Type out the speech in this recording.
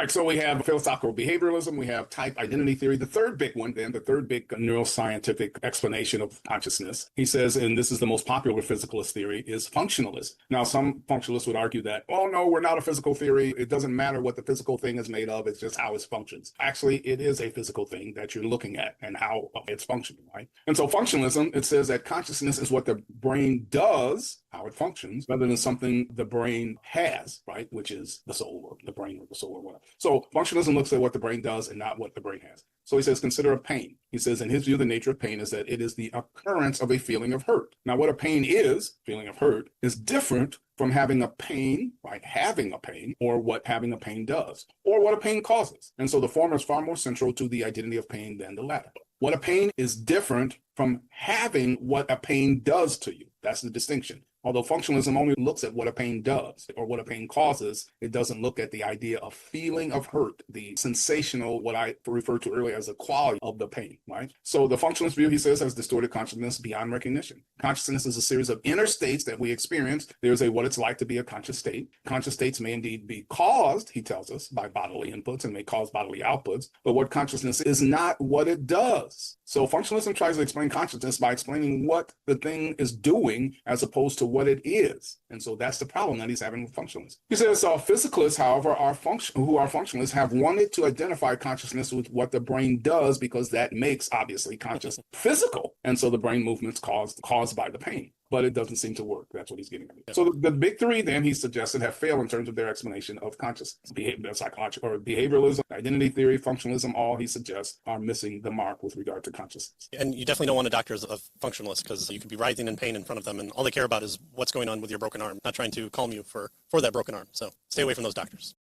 right, so we have philosophical behavioralism, we have type identity theory. The third big one, then, the third big neuroscientific explanation of consciousness, he says, and this is the most popular physicalist theory, is functionalism. Now, some functionalists would argue that, oh, no, we're not a physical theory. It doesn't matter what the physical thing is made of. It's just how it functions. Actually, it is a physical thing that you're looking at and how it's functioning, right? And so functionalism, it says that consciousness is what the brain does, how it functions, rather than something the brain has, right? Which is the soul or the brain or the soul or whatever. So functionalism looks at what the brain does and not what the brain has. So he says, consider a pain. He says, in his view, the nature of pain is that it is the occurrence of a feeling of hurt. Now, what a pain is, feeling of hurt, is different from having a pain, right? Having a pain, or what having a pain does, or what a pain causes. And so the former is far more central to the identity of pain than the latter. What a pain is different from having what a pain does to you. That's the distinction. Although functionalism only looks at what a pain does or what a pain causes, it doesn't look at the idea of feeling of hurt, the sensational, what I referred to earlier as the quality of the pain, right? So the functionalist view, he says, has distorted consciousness beyond recognition. Consciousness is a series of inner states that we experience. There's a what it's like to be a conscious state. Conscious states may indeed be caused, he tells us, by bodily inputs and may cause bodily outputs, but what consciousness is not what it does. So functionalism tries to explain consciousness by explaining what the thing is doing as opposed to what it is. And so that's the problem that he's having with functionalists. He says physicalists, however, who are functionalists have wanted to identify consciousness with what the brain does because that makes, obviously, conscious physical. And so the brain movements caused by the pain. But it doesn't seem to work. That's what he's getting at. So the big three, then, he suggested, have failed in terms of their explanation of consciousness. Psychological or behavioralism, identity theory, functionalism, all he suggests are missing the mark with regard to consciousness. And you definitely don't want a doctor as a functionalist because you could be writhing in pain in front of them and all they care about is what's going on with your broken arm, not trying to calm you for that broken arm. So stay away from those doctors.